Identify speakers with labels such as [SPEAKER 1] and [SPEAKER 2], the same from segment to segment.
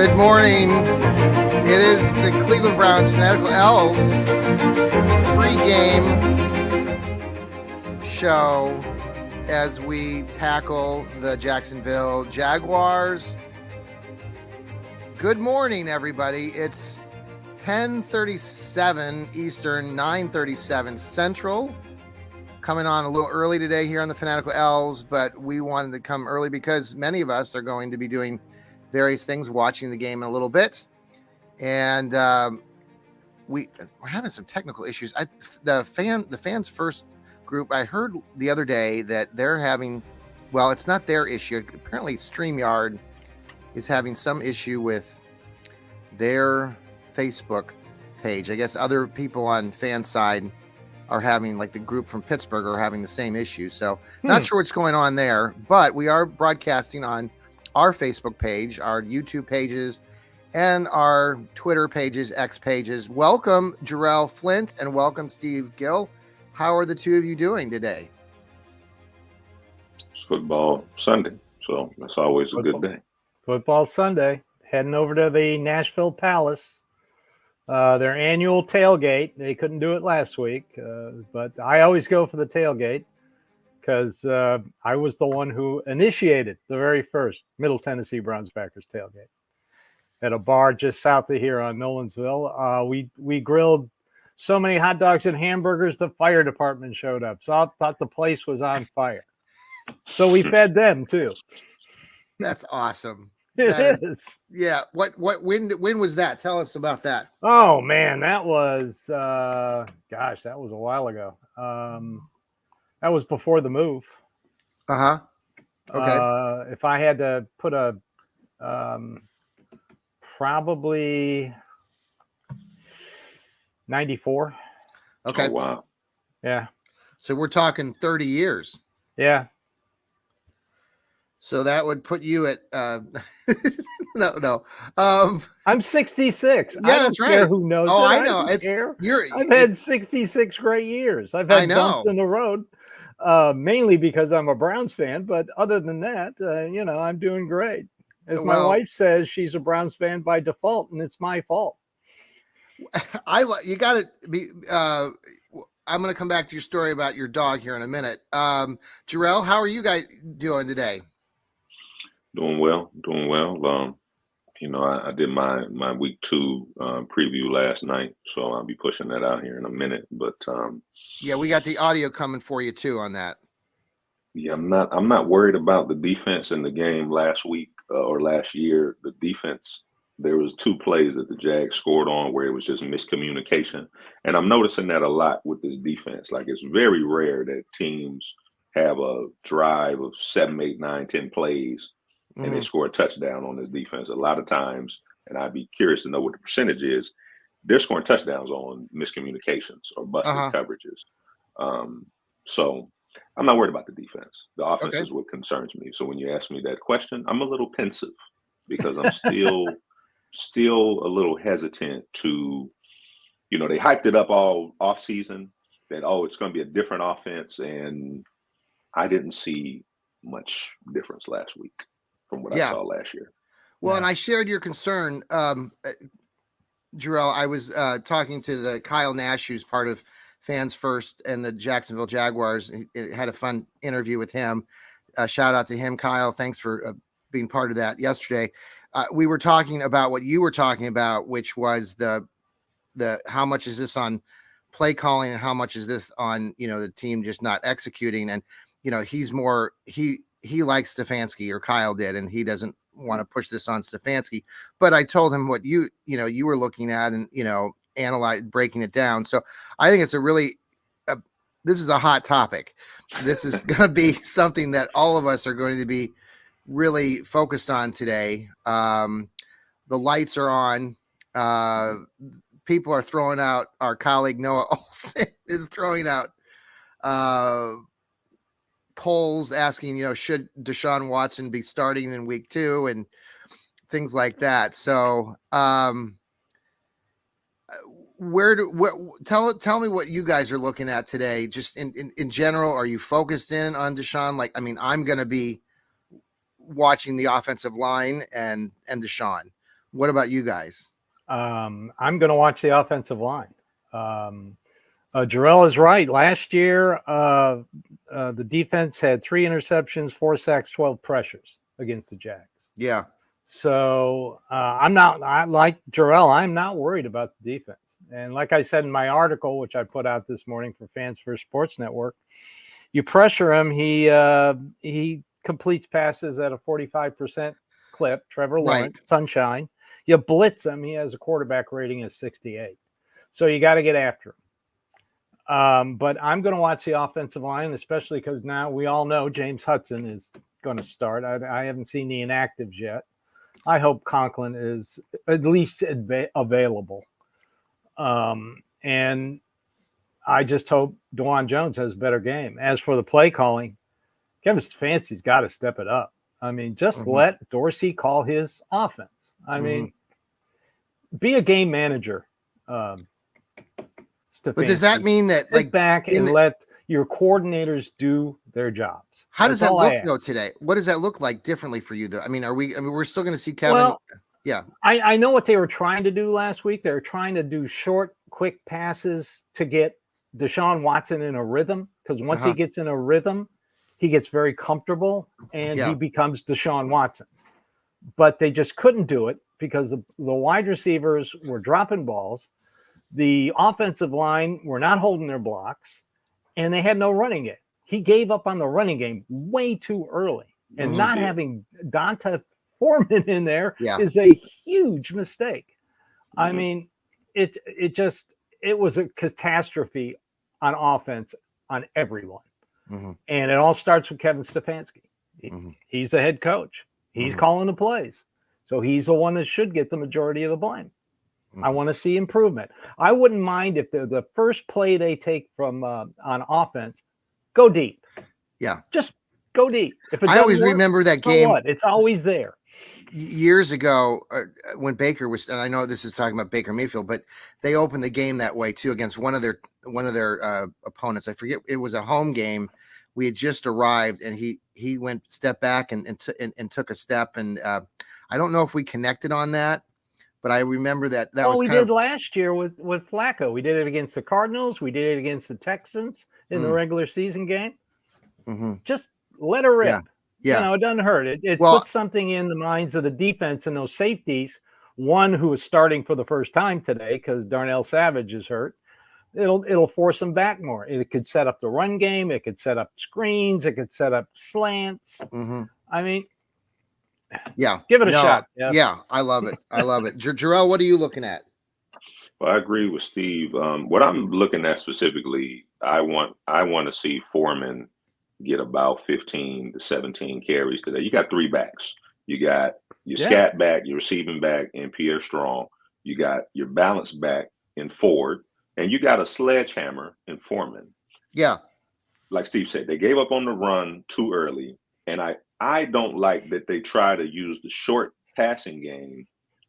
[SPEAKER 1] Good morning. It is the Cleveland Browns Fanatical Elfz pregame show as we tackle the Jacksonville Jaguars. Good morning, everybody. It's 10:37 Eastern, 9:37 Central. Coming on a little early today here on the Fanatical Elfz, but we wanted to come early because many of us are going to be doing various things, watching the game in a little bit. And we're having some technical issues. The fans first group, I heard the other day that they're having, well, it's not their issue. Apparently StreamYard is having some issue with their Facebook page. I guess other people on fan side are having, like the group from Pittsburgh are having the same issue. So not sure what's going on there, but we are broadcasting on our Facebook page, our YouTube pages, and our Twitter pages, X pages. Welcome, Jarrell Flint, and welcome, Steve Gill. How are the two of you doing today?
[SPEAKER 2] It's football Sunday, so that's always a good day.
[SPEAKER 3] Football Sunday, heading over to the Nashville Palace, their annual tailgate. They couldn't do it last week, but I always go for the tailgate because I was the one who initiated the very first Middle Tennessee Browns Packers tailgate at a bar just south of here on Nolensville. We grilled so many hot dogs and hamburgers, the fire department showed up. So I thought the place was on fire. So we fed them too.
[SPEAKER 1] That's awesome.
[SPEAKER 3] It is.
[SPEAKER 1] Yeah. When was that? Tell us about that.
[SPEAKER 3] Oh man, that was that was a while ago. That was before the move.
[SPEAKER 1] Okay.
[SPEAKER 3] If I had to put a probably 94.
[SPEAKER 1] Okay.
[SPEAKER 2] Oh, wow.
[SPEAKER 3] Yeah.
[SPEAKER 1] So we're talking 30 years.
[SPEAKER 3] Yeah.
[SPEAKER 1] So that would put you at no.
[SPEAKER 3] I'm 66.
[SPEAKER 1] Yeah,
[SPEAKER 3] I don't
[SPEAKER 1] that's
[SPEAKER 3] care
[SPEAKER 1] right.
[SPEAKER 3] who knows.
[SPEAKER 1] Oh,
[SPEAKER 3] it.
[SPEAKER 1] I know.
[SPEAKER 3] Don't care. I've
[SPEAKER 1] had
[SPEAKER 3] had 66 great years. I've had bumps in the road, mainly because I'm a Browns fan. But other than that, I'm doing great. As my wife says, she's a Browns fan by default, and it's my fault.
[SPEAKER 1] You got to be. I'm going to come back to your story about your dog here in a minute. Jarrell, how are you guys doing today?
[SPEAKER 2] Doing well. I did my week 2 preview last night, so I'll be pushing that out here in a minute. But
[SPEAKER 1] yeah, we got the audio coming for you too on that.
[SPEAKER 2] Yeah, I'm not worried about the defense in the game last week or last year. The defense, there was 2 plays that the Jags scored on where it was just miscommunication, and I'm noticing that a lot with this defense. Like, it's very rare that teams have a drive of 7, 8, 9, 10 plays. And they score a touchdown on this defense. A lot of times, and I'd be curious to know what the percentage is, they're scoring touchdowns on miscommunications or busted coverages. So I'm not worried about the defense. The offense is what concerns me. So when you ask me that question, I'm a little pensive because I'm still a little hesitant to, they hyped it up all off season that, it's going to be a different offense. And I didn't see much difference last week from what I saw last year.
[SPEAKER 1] Well, and I shared your concern, Jarrell. I was talking to the Kyle Nash, who's part of Fans First and the Jacksonville Jaguars. He had a fun interview with him. Shout out to him, Kyle. Thanks for being part of that yesterday. We were talking about what you were talking about, which was the how much is this on play calling and how much is this on, the team just not executing. And, he's more, he likes Stefanski, or Kyle did, and he doesn't want to push this on Stefanski. But I told him what you were looking at and, breaking it down. So I think it's this is a hot topic. This is going to be something that all of us are going to be really focused on today. The lights are on. People are throwing out, our colleague Noah Olsen is throwing out polls asking, should Deshaun Watson be starting in week 2 and things like that. So tell me what you guys are looking at today, just in general. Are you focused in on Deshaun? I'm going to be watching the offensive line and Deshaun What about you guys?
[SPEAKER 3] I'm going to watch the offensive line. Jarrell is right. Last year, the defense had 3 interceptions, 4 sacks, 12 pressures against the Jags.
[SPEAKER 1] Yeah.
[SPEAKER 3] So I like Jarrell, I'm not worried about the defense. And like I said in my article, which I put out this morning for Fans First Sports Network, you pressure him, he completes passes at a 45% clip. Trevor Lawrence, sunshine. You blitz him, he has a quarterback rating of 68. So you got to get after him. But I'm going to watch the offensive line, especially because now we all know James Hudson is going to start. I haven't seen the inactives yet. I hope Conklin is at least available. And I just hope DeJuan Jones has a better game. As for the play calling, Kevin Stefanski's got to step it up. I mean, just let Dorsey call his offense. I mean, be a game manager.
[SPEAKER 1] But does that mean that
[SPEAKER 3] sit back and let your coordinators do their jobs?
[SPEAKER 1] How does that look though today? What does that look like differently for you though? I mean, we're still going to see Kevin.
[SPEAKER 3] Well,
[SPEAKER 1] yeah.
[SPEAKER 3] I know what they were trying to do last week. They were trying to do short, quick passes to get Deshaun Watson in a rhythm, because once he gets in a rhythm, he gets very comfortable and he becomes Deshaun Watson. But they just couldn't do it because the wide receivers were dropping balls. The offensive line were not holding their blocks, and they had no running game. He gave up on the running game way too early, and not having Donta Foreman in there is a huge mistake. I mean, it was a catastrophe on offense on everyone. And it all starts with Kevin Stefanski. He's the head coach. He's calling the plays. So he's the one that should get the majority of the blame. I want to see improvement. I wouldn't mind if the first play they take from on offense, go deep.
[SPEAKER 1] Yeah.
[SPEAKER 3] Just go deep. If it
[SPEAKER 1] I always remember that game.
[SPEAKER 3] It's always there.
[SPEAKER 1] Years ago, when Baker was, and I know this is talking about Baker Mayfield, but they opened the game that way too against one of their opponents. I forget, it was a home game. We had just arrived, and he went step back and took a step, and I don't know if we connected on that, but I remember that was
[SPEAKER 3] we did last year with Flacco. We did it against the Cardinals. We did it against the Texans in the regular season game. Just let her rip.
[SPEAKER 1] Yeah.
[SPEAKER 3] You know, it doesn't hurt. It puts something in the minds of the defense and those safeties. One who is starting for the first time today because Darnell Savage is hurt. It'll force them back more. It could set up the run game. It could set up screens. It could set up slants. I mean, give it a shot.
[SPEAKER 2] Yeah,
[SPEAKER 1] I love it. I love it. Jarrell, what are you looking at?
[SPEAKER 2] Well, I agree with Steve. What I'm looking at specifically, I want to see Foreman get about 15 to 17 carries today. You got 3 backs. You got your scat back, your receiving back, and Pierre Strong. You got your balance back in Ford, and you got a sledgehammer in Foreman.
[SPEAKER 1] Yeah.
[SPEAKER 2] Like Steve said, they gave up on the run too early, and I don't like that they try to use the short passing game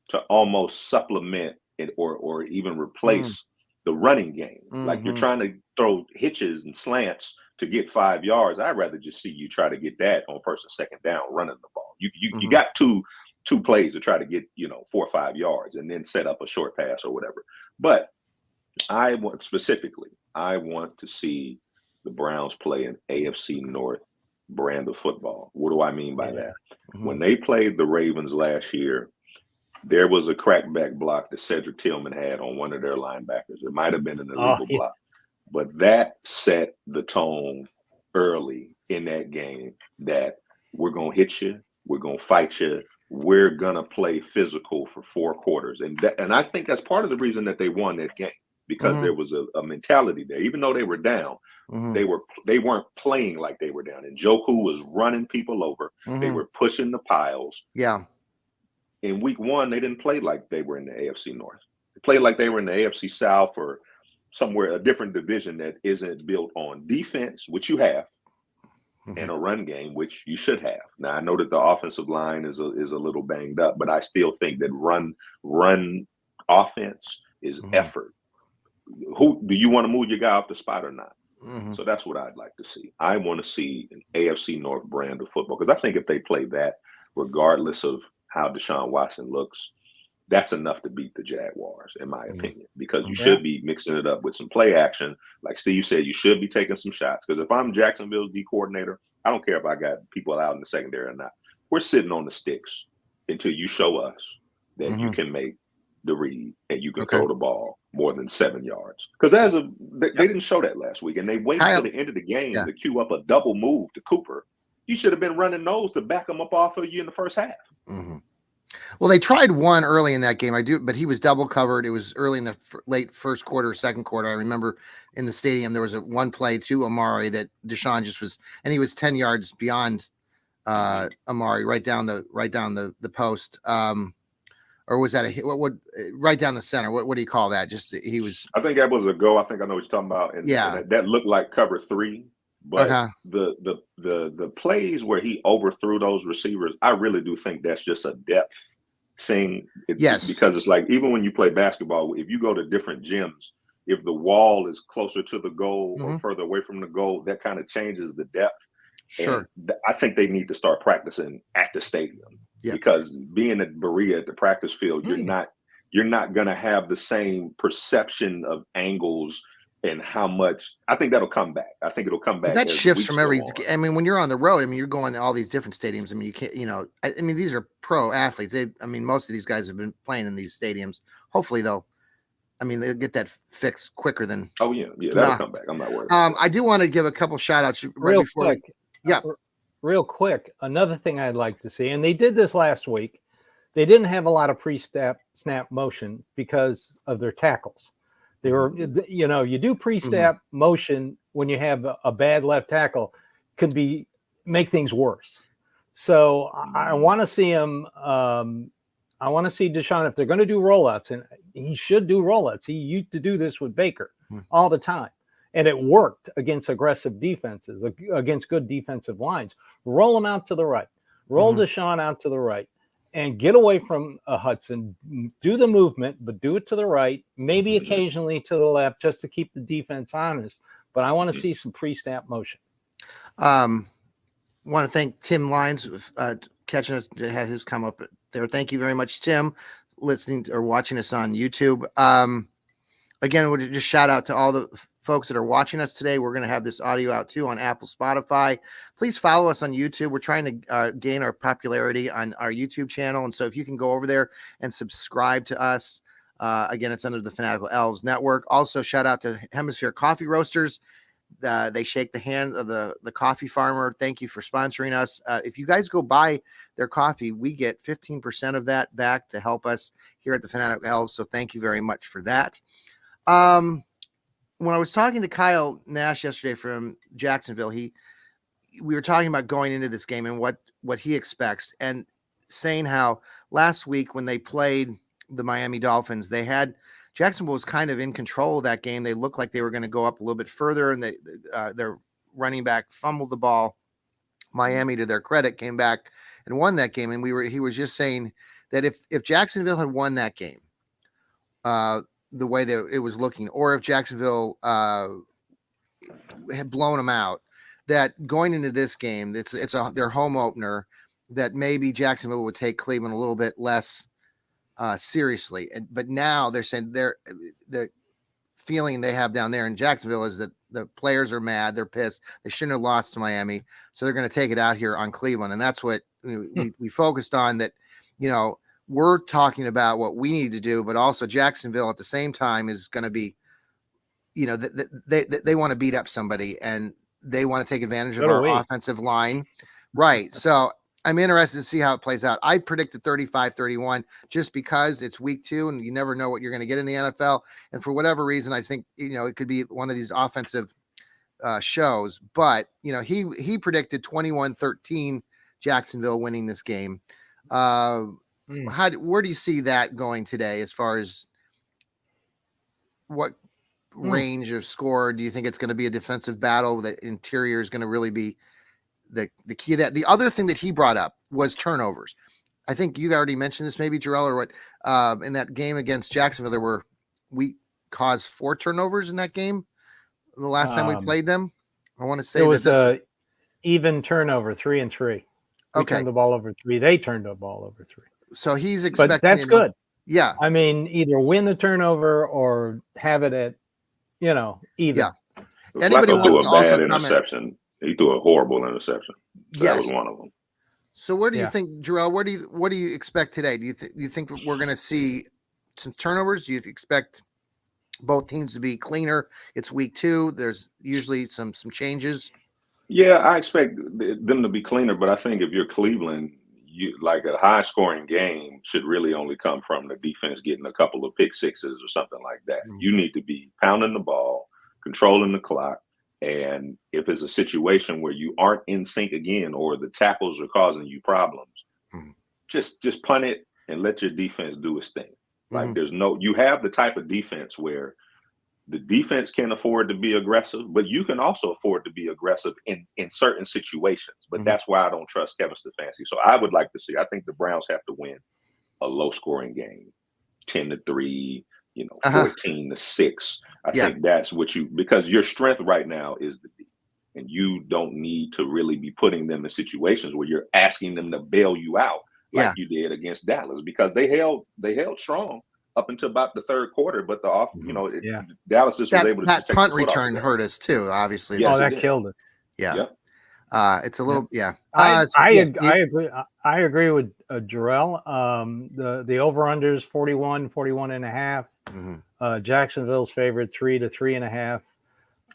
[SPEAKER 2] to almost supplement it or even replace the running game. Like you're trying to throw hitches and slants to get 5 yards. I'd rather just see you try to get that on first and second down running the ball. You got two plays to try to get 4 or 5 yards and then set up a short pass or whatever. But I want to see the Browns play an AFC North brand of football. What do I mean by that? When they played the Ravens last year, there was a crackback block that Cedric Tillman had on one of their linebackers. It might have been an illegal block. But that set the tone early in that game that we're going to hit you, we're going to fight you, we're going to play physical for 4 quarters. And I think that's part of the reason that they won that game, because there was a mentality there. Even though they were down, they weren't playing like they were down. And Njoku was running people over. They were pushing the piles.
[SPEAKER 1] Yeah.
[SPEAKER 2] In week 1, they didn't play like they were in the AFC North. They played like they were in the AFC South or somewhere, a different division that isn't built on defense, which you have, and a run game, which you should have. Now, I know that the offensive line is a little banged up, but I still think that run offense is effort. Who do you want to move your guy off the spot or not? So that's what I'd like to see. I want to see an AFC North brand of football, because I think if they play that, regardless of how Deshaun Watson looks, that's enough to beat the Jaguars, in my
[SPEAKER 1] Mhm.
[SPEAKER 2] opinion, because you
[SPEAKER 3] Yeah.
[SPEAKER 2] should be mixing it up with some play action. Like Steve said, you should be taking some shots. Because if I'm Jacksonville's D coordinator, I don't care if I got people out in the secondary or not. We're sitting on the sticks until you show us that you
[SPEAKER 1] Mhm.
[SPEAKER 2] can make the read and you can
[SPEAKER 1] Okay.
[SPEAKER 2] throw the ball more than 7 yards. Because they didn't show that last week, and they waited
[SPEAKER 1] Kyle,
[SPEAKER 2] till the end of the game
[SPEAKER 1] yeah.
[SPEAKER 2] to cue up a double move to Cooper. You should have been running those to back them up off of you in the first half.
[SPEAKER 1] Mhm. Well, they tried one early in that game. But he was double covered. It was early in the late first quarter, second quarter. I remember in the stadium there was a one play to Amari that Deshaun just was, and he was 10 yards beyond Amari, right down the post. Or was that what right down the center? What do you call that? Just he was.
[SPEAKER 2] I think that was a go. I think I know what you're talking about, and
[SPEAKER 1] Yeah.
[SPEAKER 2] that looked like cover 3. But
[SPEAKER 1] Okay.
[SPEAKER 2] the plays where he overthrew those receivers, I really do think that's just a depth thing.
[SPEAKER 1] Yes.
[SPEAKER 2] Because it's like, even when you play basketball, if you go to different gyms, if the wall is closer to the goal or further away from the goal, that kind of changes the depth.
[SPEAKER 1] Sure.
[SPEAKER 2] And I think they need to start practicing at the stadium, because being at Berea at the practice field, you're not going to have the same perception of angles and how much. I think that'll come back. I think it'll come back.
[SPEAKER 1] That
[SPEAKER 2] as
[SPEAKER 1] shifts
[SPEAKER 2] weeks
[SPEAKER 1] from
[SPEAKER 2] go
[SPEAKER 1] every.
[SPEAKER 2] on.
[SPEAKER 1] I mean, when you're on the road, I mean, you're going to all these different stadiums. I mean, you can't. I mean, these are pro athletes. Most of these guys have been playing in these stadiums. Hopefully, they'll get that fixed quicker than.
[SPEAKER 2] Oh yeah, that'll come back. I'm not worried.
[SPEAKER 1] I do want to give a couple shout outs
[SPEAKER 3] Real quick.
[SPEAKER 1] Yeah.
[SPEAKER 3] Real quick. Another thing I'd like to see, and they did this last week. They didn't have a lot of pre-snap motion because of their tackles. They were, you do pre-snap motion when you have a bad left tackle, could make things worse. So I want to see him. I want to see Deshaun, if they're going to do rollouts, and he should do rollouts. He used to do this with Baker all the time, and it worked against aggressive defenses, against good defensive lines. Roll them out to the right. Roll Deshaun out to the right. And get away from Hudson, do the movement, but do it to the right, maybe occasionally to the left, just to keep the defense honest. But I want to see some pre-snap motion.
[SPEAKER 1] Want to thank Tim Lyons catching us, had his come up there. Thank you very much, Tim, listening or watching us on YouTube. Again, we'll just shout out to all the folks that are watching us today. We're going to have this audio out too on Apple, Spotify. Please follow us on YouTube. We're trying to gain our popularity on our YouTube channel. And so if you can go over there and subscribe to us, again, it's under the Fanatical Elfz Network. Also, shout out to Hemisphere Coffee Roasters. They shake the hand of the coffee farmer. Thank you for sponsoring us. If you guys go buy their coffee, we get 15% of that back to help us here at the Fanatical Elfz. So thank you very much for that. When I was talking to Kyle Nash yesterday from Jacksonville, we were talking about going into this game and what he expects, and saying how last week when they played the Miami Dolphins, Jacksonville was kind of in control of that game. They looked like they were going to go up a little bit further, and their running back fumbled the ball. Miami, to their credit, came back and won that game. And he was just saying that if Jacksonville had won that game, the way that it was looking, or if Jacksonville had blown them out, that going into this game, it's their home opener, that maybe Jacksonville would take Cleveland a little bit less seriously. But now they're saying the feeling they have down there in Jacksonville is that the players are mad, they're pissed, they shouldn't have lost to Miami, so they're going to take it out here on Cleveland. And that's what we focused on, that we're talking about what we need to do, but also Jacksonville at the same time is going to be, they want to beat up somebody, and they want to take advantage of our offensive line. Right. So I'm interested to see how it plays out. I predicted 35-31 just because it's week 2 and you never know what you're going to get in the NFL. And for whatever reason, I think, it could be one of these offensive shows, but he predicted 21-13 Jacksonville winning this game. Where do you see that going today, as far as what range of score? Do you think it's going to be a defensive battle? The interior is going to really be the key of that. The other thing that he brought up was turnovers. I think you already mentioned this, maybe Jarrell, or what, in that game against Jacksonville, we caused 4 turnovers in that game. The last time we played them, I want to say
[SPEAKER 3] it was even turnover, 3 and 3. We turned the ball over 3. They turned the ball over 3.
[SPEAKER 1] So he's expecting.
[SPEAKER 3] But that's good.
[SPEAKER 1] Yeah.
[SPEAKER 3] I mean, either win the turnover or have it at, even.
[SPEAKER 1] Yeah. Anybody
[SPEAKER 2] Flacco
[SPEAKER 1] wants
[SPEAKER 2] threw
[SPEAKER 1] to
[SPEAKER 2] a
[SPEAKER 1] also
[SPEAKER 2] bad
[SPEAKER 1] comment?
[SPEAKER 2] interception. He threw a horrible interception. So that was
[SPEAKER 1] Yes.
[SPEAKER 2] one of them.
[SPEAKER 1] So what do you
[SPEAKER 3] Yeah.
[SPEAKER 1] think, Jarrell? What do you expect today? Do you think that we're going to see some turnovers? Do you expect both teams to be cleaner? It's week 2. There's usually some changes.
[SPEAKER 2] Yeah, I expect them to be cleaner, but I think if you're Cleveland, you like a high scoring game should really only come from the defense getting a couple of pick sixes or something like that.
[SPEAKER 1] Mhm.
[SPEAKER 2] You need to be pounding the ball, controlling the clock, and if it's a situation where you aren't in sync again or the tackles are causing you problems,
[SPEAKER 1] Mhm.
[SPEAKER 2] just punt it and let your defense do its thing. Like
[SPEAKER 1] Mhm.
[SPEAKER 2] you have the type of defense where the defense can afford to be aggressive, but you can also afford to be aggressive in certain situations. But
[SPEAKER 1] Mhm.
[SPEAKER 2] that's why I don't trust Kevin Stefanski. So I would like to see. I think the Browns have to win a low-scoring game, 10-3,
[SPEAKER 1] Uh-huh.
[SPEAKER 2] 14-6. I
[SPEAKER 1] Yeah.
[SPEAKER 2] think that's what because your strength right now is the D, and you don't need to really be putting them in situations where you're asking them to bail you out like
[SPEAKER 1] Yeah.
[SPEAKER 2] you did against Dallas, because they held strong up until about the third quarter, but
[SPEAKER 1] Mhm.
[SPEAKER 3] Yeah.
[SPEAKER 2] Dallas just was able to
[SPEAKER 1] That
[SPEAKER 2] just take the
[SPEAKER 1] punt
[SPEAKER 2] foot off
[SPEAKER 1] return
[SPEAKER 2] the gas.
[SPEAKER 1] hurt us too, obviously.
[SPEAKER 2] Yes,
[SPEAKER 3] Oh,
[SPEAKER 2] it
[SPEAKER 3] that
[SPEAKER 2] did.
[SPEAKER 3] killed us.
[SPEAKER 1] Yeah.
[SPEAKER 2] Yep.
[SPEAKER 1] It's a little, yeah.
[SPEAKER 3] I
[SPEAKER 1] Yes,
[SPEAKER 3] I
[SPEAKER 1] Steve?
[SPEAKER 3] agree. I agree with Jarrell. The over-under is 41 and a half.
[SPEAKER 1] Mhm.
[SPEAKER 3] Jacksonville's favorite 3 to 3.5.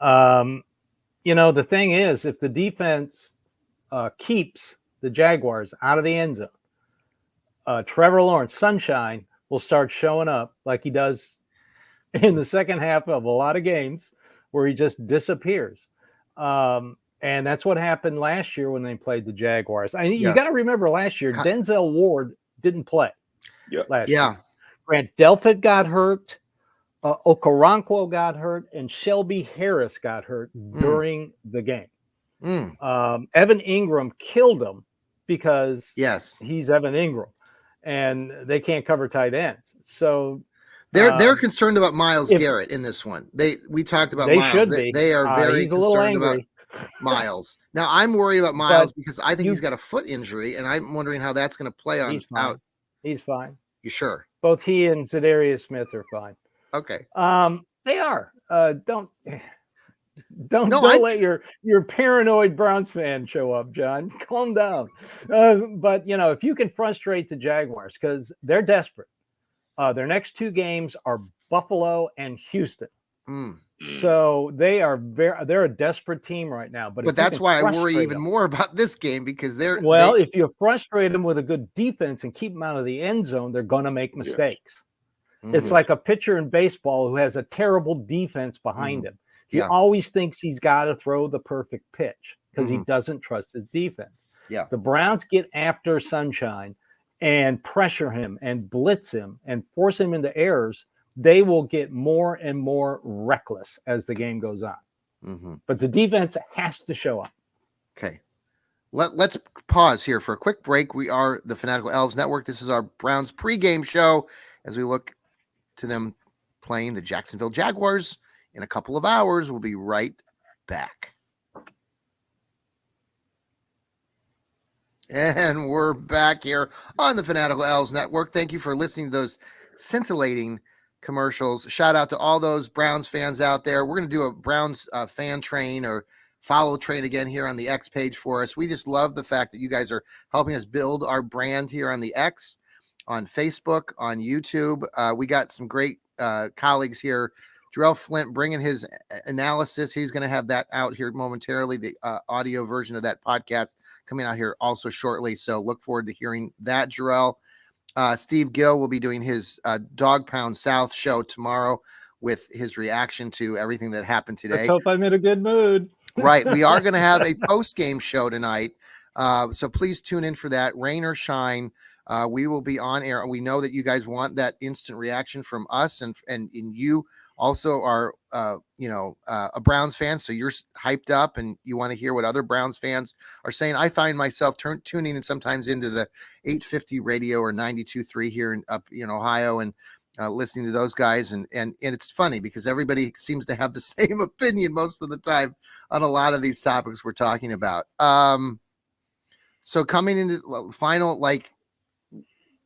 [SPEAKER 3] The thing is, if the defense keeps the Jaguars out of the end zone, Trevor Lawrence, Sunshine, will start showing up like he does in the second half of a lot of games where he just disappears. And that's what happened last year when they played the Jaguars. You
[SPEAKER 1] Yeah.
[SPEAKER 3] got to remember last year, Denzel Ward didn't play
[SPEAKER 2] Yep.
[SPEAKER 3] last
[SPEAKER 1] Yeah.
[SPEAKER 3] year. Grant Delpit got hurt. Okoronkwo got hurt, and Shelby Harris got hurt during the game. Evan Ingram killed him because
[SPEAKER 1] Yes.
[SPEAKER 3] he's Evan Ingram, and they can't cover tight ends. So
[SPEAKER 1] They're concerned about Myles
[SPEAKER 3] if
[SPEAKER 1] Garrett in this one. We talked about
[SPEAKER 3] they
[SPEAKER 1] Myles.
[SPEAKER 3] should be,
[SPEAKER 1] They are very
[SPEAKER 3] he's a little
[SPEAKER 1] concerned about
[SPEAKER 3] angry.
[SPEAKER 1] Myles. Now I'm worried about
[SPEAKER 3] But
[SPEAKER 1] Myles because I think
[SPEAKER 3] you,
[SPEAKER 1] he's got a foot injury, and I'm wondering how that's going to play on
[SPEAKER 3] he's
[SPEAKER 1] out.
[SPEAKER 3] fine. He's fine.
[SPEAKER 1] You sure?
[SPEAKER 3] Both he and Zadarius Smith are fine.
[SPEAKER 1] Okay.
[SPEAKER 3] They are. Don't
[SPEAKER 1] No,
[SPEAKER 3] let your paranoid Browns fan show up, John. Calm down. But if you can frustrate the Jaguars, because they're desperate. Their next 2 games are Buffalo and Houston. So they're a desperate team right now.
[SPEAKER 1] But that's why I worry even more about this game, because
[SPEAKER 3] if you frustrate them with a good defense and keep them out of the end zone, they're going to make mistakes. It's like a pitcher in baseball who has a terrible defense behind him. He always thinks he's got to throw the perfect pitch because he doesn't trust his defense.
[SPEAKER 1] Yeah.
[SPEAKER 3] The Browns get after Sunshine and pressure him and blitz him and force him into errors. They will get more and more reckless as the game goes on. But the defense has to show up.
[SPEAKER 1] Okay. Let's pause here for a quick break. We are the Fanatical Elfz Network. This is our Browns pregame show as we look to them playing the Jacksonville Jaguars in a couple of hours. We'll be right back. And we're back here on the Fanatical Elfz Network. Thank you for listening to those scintillating commercials. Shout out to all those Browns fans out there. We're going to do a Browns fan train or follow train again here on the X page for us. We just love the fact that you guys are helping us build our brand here on the X, on Facebook, on YouTube. We got some great colleagues here. Jarrell Flint bringing his analysis. He's going to have that out here momentarily, the audio version of that podcast coming out here also shortly. So look forward to hearing that, Jarrell. Steve Gill will be doing his Dog Pound South show tomorrow with his reaction to everything that happened today.
[SPEAKER 3] Let's hope I'm in a good mood.
[SPEAKER 1] Right. We are going to have a post-game show tonight. So please tune in for that. Rain or shine. We will be on air. We know that you guys want that instant reaction from us, and you also are, a Browns fan. So you're hyped up and you want to hear what other Browns fans are saying. I find myself tuning in sometimes into the 850 radio or 92.3 here in Ohio, and listening to those guys. And it's funny because everybody seems to have the same opinion most of the time on a lot of these topics we're talking about. So coming into final,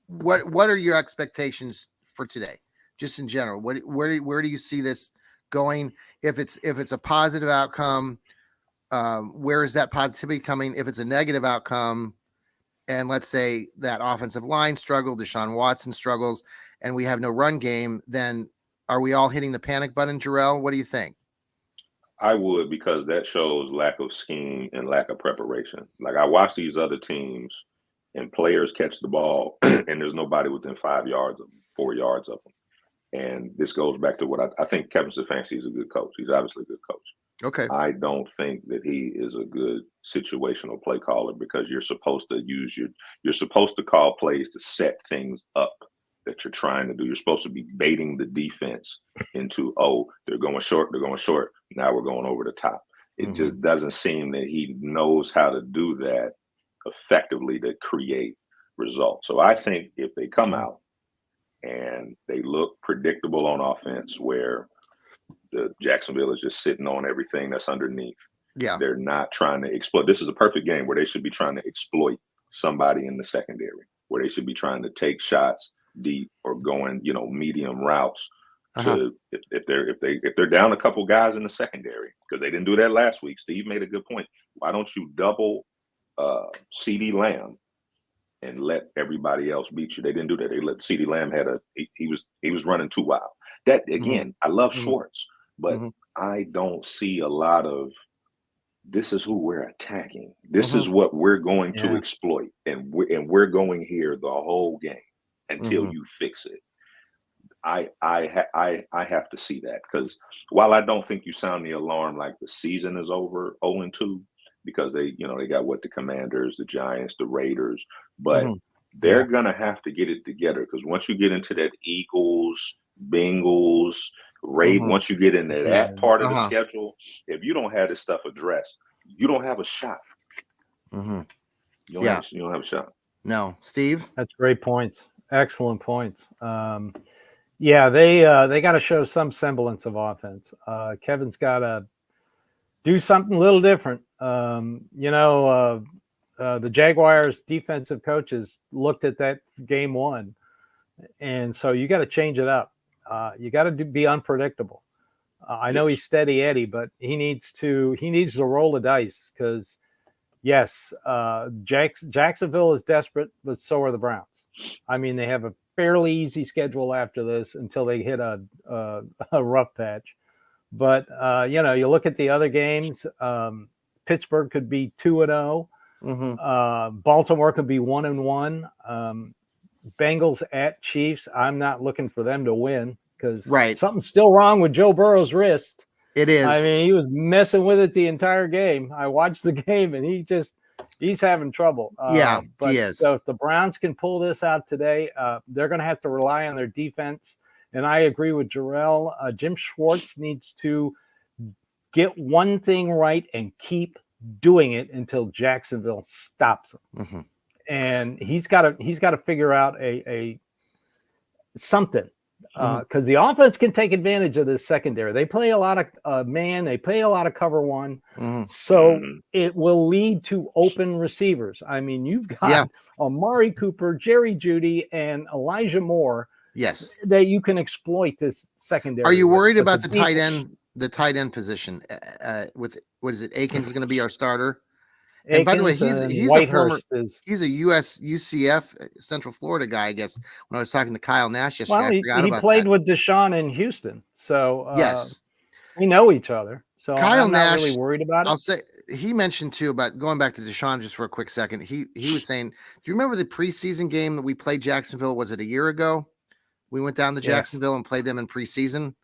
[SPEAKER 1] what are your expectations for today, just in general? Where do you see this going? If it's a positive outcome, where is that positivity coming? If it's a negative outcome, and let's say that offensive line struggled, Deshaun Watson struggles, and we have no run game, then are we all hitting the panic button, Jarrell? What do you think?
[SPEAKER 2] I would, because that shows lack of scheme and lack of preparation. Like, I watch these other teams and players catch the ball and there's nobody within 5 yards of them, 4 yards of them. And this goes back to what I think Kevin Stefanski is a good coach. He's obviously a good coach.
[SPEAKER 1] Okay.
[SPEAKER 2] I don't think that he is a good situational play caller, because you're supposed to call plays to set things up that you're trying to do. You're supposed to be baiting the defense into, oh, they're going short. Now we're going over the top. It just doesn't seem that he knows how to do that effectively to create results. So I think if they come out and they look predictable on offense, where the Jacksonville is just sitting on everything that's underneath.
[SPEAKER 1] Yeah.
[SPEAKER 2] They're not trying to exploit. This is a perfect game where they should be trying to exploit somebody in the secondary, where they should be trying to take shots deep or going, medium routes to if they're down a couple guys in the secondary, because they didn't do that last week. Steve made a good point. Why don't you double CD Lamb and let everybody else beat you? They didn't do that. They let CD Lamb he was running too wild. That again, I love Schwartz, but I don't see a lot of, this is who we're attacking. This is what we're going to exploit, and we're going here the whole game until you fix it. I have to see that, because while I don't think you sound the alarm like the season is over 0-2, because they got the Commanders, the Giants, the Raiders, but they're gonna have to get it together, because once you get into that Eagles, Bengals, once you get into that part of the schedule, if you don't have this stuff addressed, you don't have a shot. You don't have a shot.
[SPEAKER 1] No, Steve.
[SPEAKER 3] That's great points. Excellent points. They got to show some semblance of offense. Kevin's got to do something a little different. The Jaguars defensive coaches looked at that game one, and so you got to change it up. You got to be unpredictable. I know he's steady Eddie, but he needs to roll the dice, because yes, Jacksonville is desperate, but so are the Browns. I mean, they have a fairly easy schedule after this until they hit a rough patch. But you look at the other games. Pittsburgh could be 2-0. Baltimore could be 1-1. Bengals at Chiefs. I'm not looking for them to win, because something's still wrong with Joe Burrow's wrist.
[SPEAKER 1] It is.
[SPEAKER 3] I mean, he was messing with it the entire game. I watched the game, and he's having trouble.
[SPEAKER 1] But he is.
[SPEAKER 3] So if the Browns can pull this out today, they're going to have to rely on their defense. And I agree with Jarrell. Jim Schwartz needs to get one thing right and keep doing it until Jacksonville stops him. And he's got to figure out a something, because the offense can take advantage of this secondary. They play a lot of man. They play a lot of cover one. So it will lead to open receivers. I mean, you've got Amari Cooper, Jerry Jeudy, and Elijah Moore.
[SPEAKER 1] Yes,
[SPEAKER 3] that you can exploit this secondary.
[SPEAKER 1] Are you worried about the tight end? The tight end position with what is it? Akins is going to be our starter. And by the way, he's a UCF Central Florida guy. I guess when I was talking to Kyle Nash yesterday,
[SPEAKER 3] he played with Deshaun in Houston, so
[SPEAKER 1] yes,
[SPEAKER 3] we know each other. So
[SPEAKER 1] Kyle
[SPEAKER 3] I'm
[SPEAKER 1] Nash,
[SPEAKER 3] not really worried about it.
[SPEAKER 1] I'll say he mentioned too about going back to Deshaun just for a quick second. He was saying, do you remember the preseason game that we played Jacksonville? Was it a year ago? We went down to Jacksonville and played them in preseason.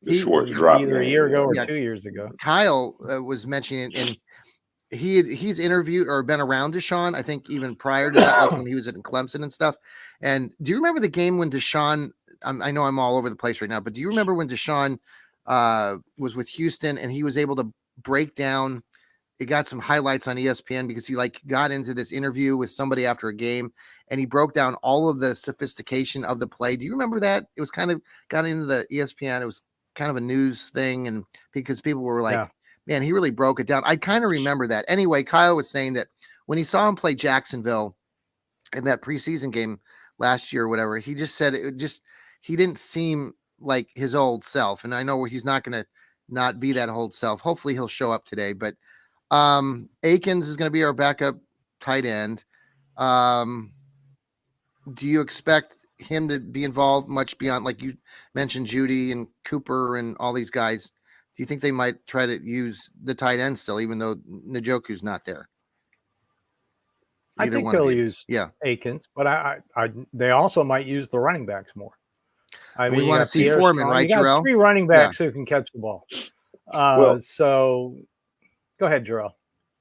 [SPEAKER 3] Either a year ago or 2 years ago.
[SPEAKER 1] Kyle was mentioning, and he's interviewed or been around Deshaun, I think even prior to that, like when he was at Clemson and stuff. And do you remember the game when Deshaun, I know I'm all over the place right now, but do you remember when Deshaun was with Houston and he was able to break down, it got some highlights on ESPN because he got into this interview with somebody after a game and he broke down all of the sophistication of the play. Do you remember that? It was kind of got into the ESPN. It was kind of a news thing. And because people were like, man, he really broke it down. I kind of remember that. Anyway, Kyle was saying that when he saw him play Jacksonville in that preseason game last year or whatever, he just said he didn't seem like his old self. And I know he's not going to not be that old self. Hopefully he'll show up today. But Akins is going to be our backup tight end. Do you expect him to be involved much beyond, like you mentioned, Judy and Cooper and all these guys? Do you think they might try to use the tight end still, even though Njoku's not there?
[SPEAKER 3] I think they'll use
[SPEAKER 1] yeah
[SPEAKER 3] Akins, but they also might use the running backs more. I mean,
[SPEAKER 1] we want to see Foreman, right,
[SPEAKER 3] you got
[SPEAKER 1] Jarrell?
[SPEAKER 3] 3 running backs who can catch the ball. So go ahead, Jarrell.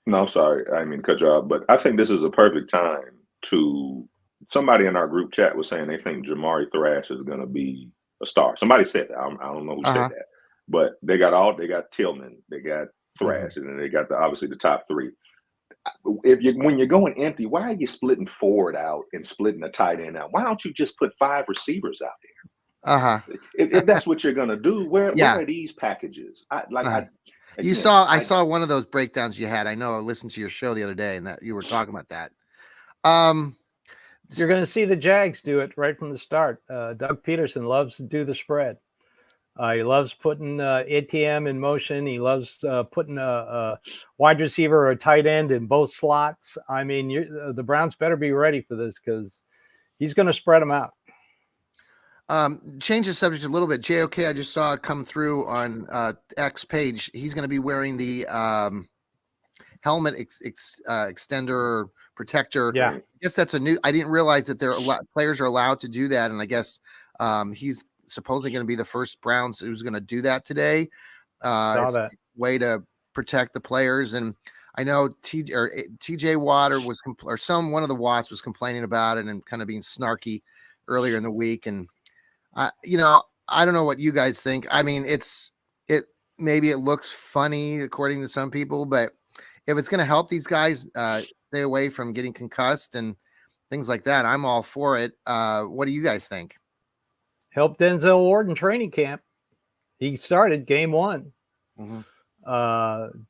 [SPEAKER 2] No, I'm sorry. I mean, cut you off, but I think this is a perfect time to. Somebody in our group chat was saying they think Jamari Thrash is going to be a star. Somebody said that. I don't know who said that, but they got Tillman, they got Thrash, and then they got obviously the top 3. When you're going empty, why are you splitting forward out and splitting the tight end out? Why don't you just put 5 receivers out there? If that's what you're going to do, where are these packages? I
[SPEAKER 1] saw one of those breakdowns you had. I know I listened to your show the other day and that you were talking about that.
[SPEAKER 3] You're going to see the Jags do it right from the start. Doug Peterson loves to do the spread. He loves putting ATM in motion. He loves putting a wide receiver or a tight end in both slots. I mean, the Browns better be ready for this because he's going to spread them out.
[SPEAKER 1] Change the subject a little bit. JOK, I just saw it come through on X page. He's going to be wearing the helmet extender protector.
[SPEAKER 3] Yeah,
[SPEAKER 1] I guess that's a new. I didn't realize that players are allowed to do that, and I guess he's supposedly going to be the first Browns who's going to do that today. It's a way to protect the players, and I know TJ Watt one of the Watts was complaining about it and kind of being snarky earlier in the week, and I don't know what you guys think. I mean, maybe it looks funny according to some people, but if it's going to help these guys stay away from getting concussed and things like that, I'm all for it. What do you guys think?
[SPEAKER 3] Help Denzel Ward in training camp. He started game 1.
[SPEAKER 1] Mm-hmm.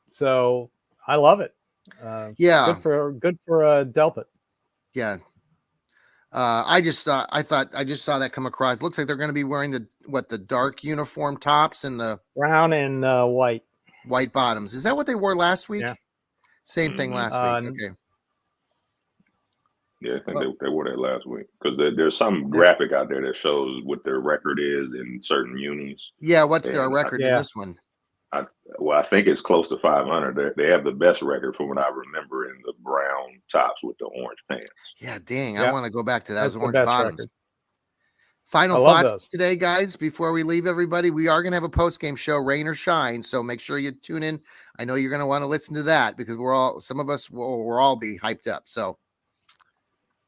[SPEAKER 3] So I love it.
[SPEAKER 1] Yeah.
[SPEAKER 3] Good for Delpit.
[SPEAKER 1] Yeah. I just saw that come across. It looks like they're going to be wearing the dark uniform tops and the
[SPEAKER 3] brown and white
[SPEAKER 1] bottoms. Is that what they wore last week?
[SPEAKER 3] Yeah.
[SPEAKER 1] Same thing last week. Okay.
[SPEAKER 2] Yeah, I think they wore that last week because there's some graphic out there that shows what their record is in certain unis.
[SPEAKER 1] Yeah, what's their record in this one?
[SPEAKER 2] I think it's close to 500. They have the best record from what I remember in the brown tops with the orange pants.
[SPEAKER 1] Yeah, dang. I want to go back to those orange bottoms.
[SPEAKER 3] Record.
[SPEAKER 1] Final thoughts today, guys, before we leave everybody. We are going to have a post-game show, rain or shine, so make sure you tune in. I know you're going to want to listen to that because we'll all be hyped up. So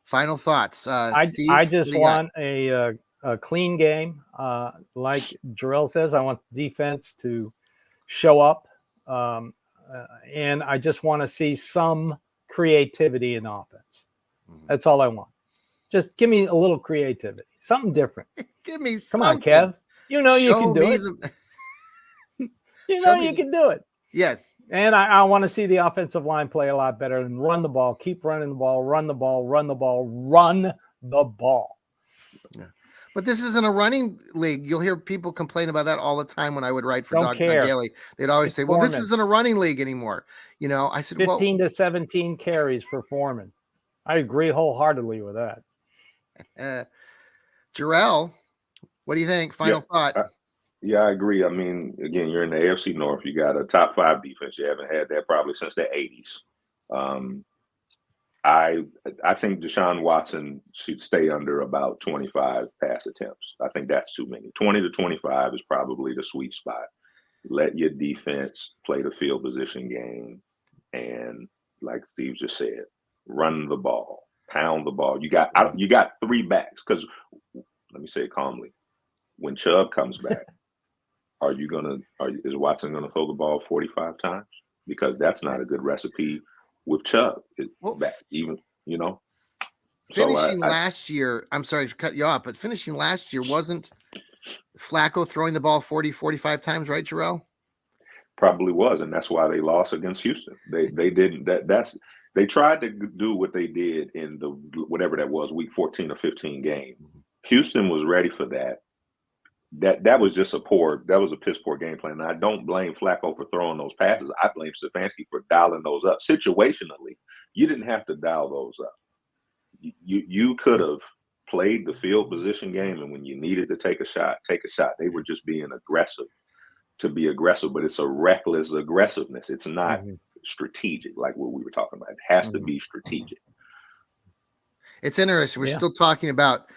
[SPEAKER 1] final thoughts. Steve,
[SPEAKER 3] I just want a clean game. Like Jarrell says, I want the defense to show up. And I just want to see some creativity in offense. That's all I want. Just give me a little creativity, something different.
[SPEAKER 1] Give me
[SPEAKER 3] Come on, Kev. You know you can do it. You can do it.
[SPEAKER 1] Yes.
[SPEAKER 3] And I want to see the offensive line play a lot better and run the ball, keep running the ball, run the ball, run the ball, run the ball.
[SPEAKER 1] Yeah. But this isn't a running league. You'll hear people complain about that all the time when I would write for Doug Daly. They'd always say, well, this isn't a running league anymore. I said,
[SPEAKER 3] 15 to 17 carries for Foreman. I agree wholeheartedly with that.
[SPEAKER 1] Jarrell, what do you think? Final thought.
[SPEAKER 2] I agree. I mean, again, you're in the AFC North. You got a top 5 defense. You haven't had that probably since the 80s. I think Deshaun Watson should stay under about 25 pass attempts. I think that's too many. 20 to 25 is probably the sweet spot. Let your defense play the field position game. And like Steve just said, run the ball, pound the ball. You got 3 backs because let me say it calmly. When Chubb comes back, is Watson gonna throw the ball 45 times? Because that's not a good recipe with Chubb.
[SPEAKER 1] Finishing last year, I'm sorry to cut you off, but finishing last year wasn't Flacco throwing the ball 40, 45 times, right, Jarrell?
[SPEAKER 2] Probably was, and that's why they lost against Houston. They didn't. They tried to do what they did in the whatever that was, week 14 or 15 game, Houston was ready for that. That was just that was a piss poor game plan. And I don't blame Flacco for throwing those passes. I blame Stefanski for dialing those up. Situationally, you didn't have to dial those up. You could have played the field position game, and when you needed to take a shot. They were just being aggressive to be aggressive, but it's a reckless aggressiveness. It's not strategic like what we were talking about. It has to be strategic.
[SPEAKER 1] It's interesting. We're still talking about,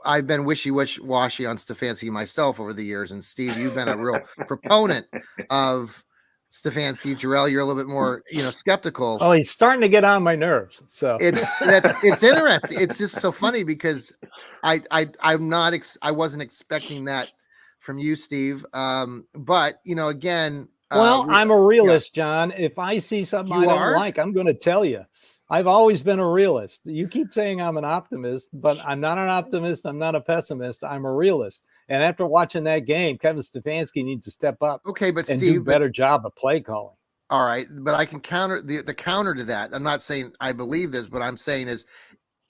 [SPEAKER 1] I've been wishy-washy on Stefanski myself over the years. And Steve, you've been a real proponent of Stefanski. Jarrell, you're a little bit more, skeptical.
[SPEAKER 3] Oh, he's starting to get on my nerves. So
[SPEAKER 1] it's interesting. It's just so funny because I wasn't expecting that from you, Steve. But again,
[SPEAKER 3] I'm a realist, John. If I see something I don't like, I'm going to tell you. I've always been a realist. You keep saying I'm an optimist, but I'm not an optimist. I'm not a pessimist. I'm a realist. And after watching that game, Kevin Stefanski needs to step up.
[SPEAKER 1] Okay, but
[SPEAKER 3] and
[SPEAKER 1] Steve,
[SPEAKER 3] do a better job of play calling.
[SPEAKER 1] All right, but I can counter the counter to that. I'm not saying I believe this, but I'm saying is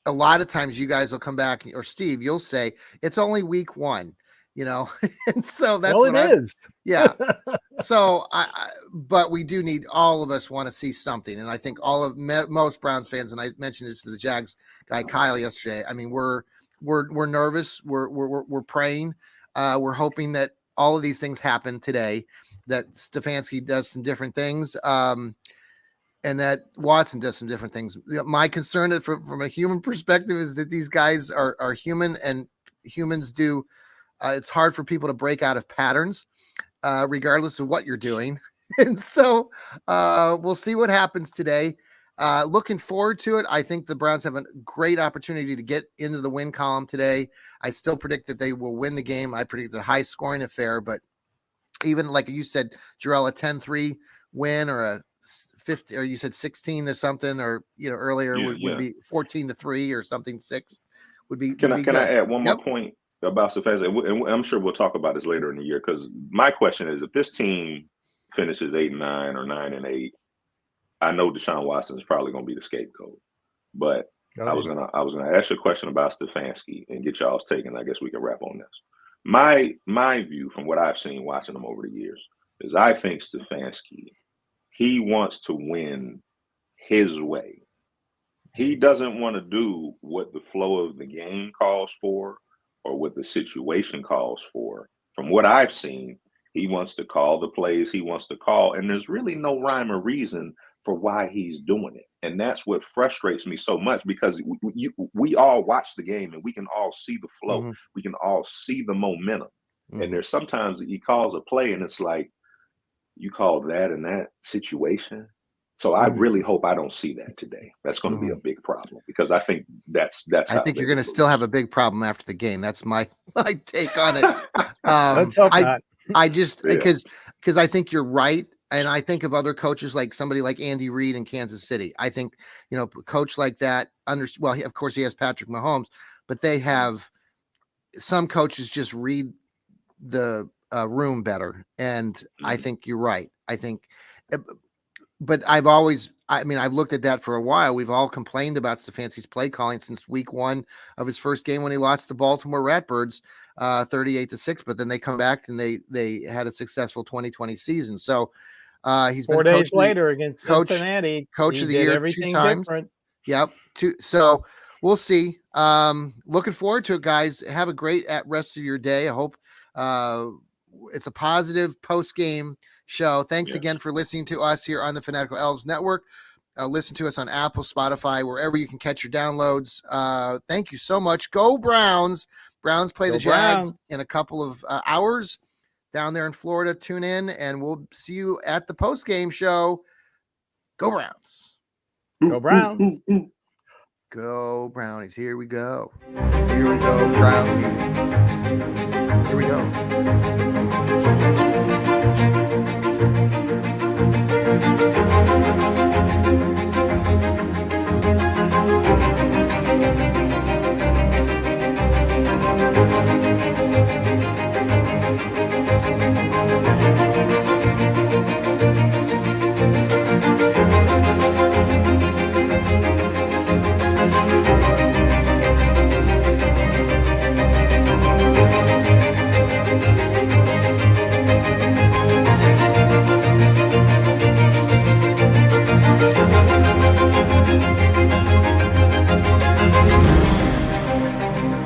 [SPEAKER 1] a lot of times you guys will come back, or Steve, you'll say it's only week 1. And so that's what it is. Yeah. So but we do need, all of us want to see something. And I think most Browns fans, and I mentioned this to the Jags guy, Kyle, yesterday. I mean, we're nervous. We're praying. We're hoping that all of these things happen today, that Stefanski does some different things. And that Watson does some different things. My concern from a human perspective is that these guys are human, and humans do. It's hard for people to break out of patterns, regardless of what you're doing. And so we'll see what happens today. Looking forward to it. I think the Browns have a great opportunity to get into the win column today. I still predict that they will win the game. I predict a high-scoring affair, but even like you said, Jarrell, a 10-3 win or a 50, or you said 16 or something, or earlier would be 14-3 or something. 6 would be. Can
[SPEAKER 2] I add one more point about Stefanski? And I'm sure we'll talk about this later in the year, because my question is, if this team finishes 8-9 or 9-8, I know Deshaun Watson is probably going to be the scapegoat. But I was gonna ask you a question about Stefanski and get y'all's take, and I guess we can wrap on this. My view from what I've seen watching him over the years is, I think Stefanski, he wants to win his way. He doesn't want to do what the flow of the game calls for or what the situation calls for. From what I've seen, he wants to call the plays he wants to call, and there's really no rhyme or reason for why he's doing it. And that's what frustrates me so much, because we all watch the game and we can all see the flow. Mm-hmm. We can all see the momentum. Mm-hmm. And there's sometimes he calls a play and it's like, you call that in that situation? So I really hope I don't see that today. That's going to be a big problem, because I think that's. I think
[SPEAKER 1] you're going to still have a big problem after the game. That's my take on it.
[SPEAKER 3] Let's hope not.
[SPEAKER 1] I just because I think you're right, and I think of other coaches like somebody like Andy Reid in Kansas City. I think a coach like that. Of course he has Patrick Mahomes, but they have some coaches just read the room better, and I think you're right. I think. But I've looked at that for a while. We've all complained about Stefanski's play calling since week 1 of his first game when he lost to Baltimore Ratbirds 38-6. But then they come back and they had a successful 2020 season. So he's
[SPEAKER 3] 4 days later against Cincinnati,
[SPEAKER 1] coach of the year 2 times. Different. Yep. So we'll see. Looking forward to it, guys. Have a great rest of your day. I hope it's a positive post game show. Thanks again for listening to us here on the Fanatical Elfz Network. Listen to us on Apple, Spotify, wherever you can catch your downloads. Thank you so much. Go Browns. Browns play the Jags in a couple of hours down there in Florida. Tune in, and we'll see you at the post-game show. Go Browns.
[SPEAKER 3] Go Browns.
[SPEAKER 1] Go Brownies. Here we go. Here we go, Brownies. Here we go.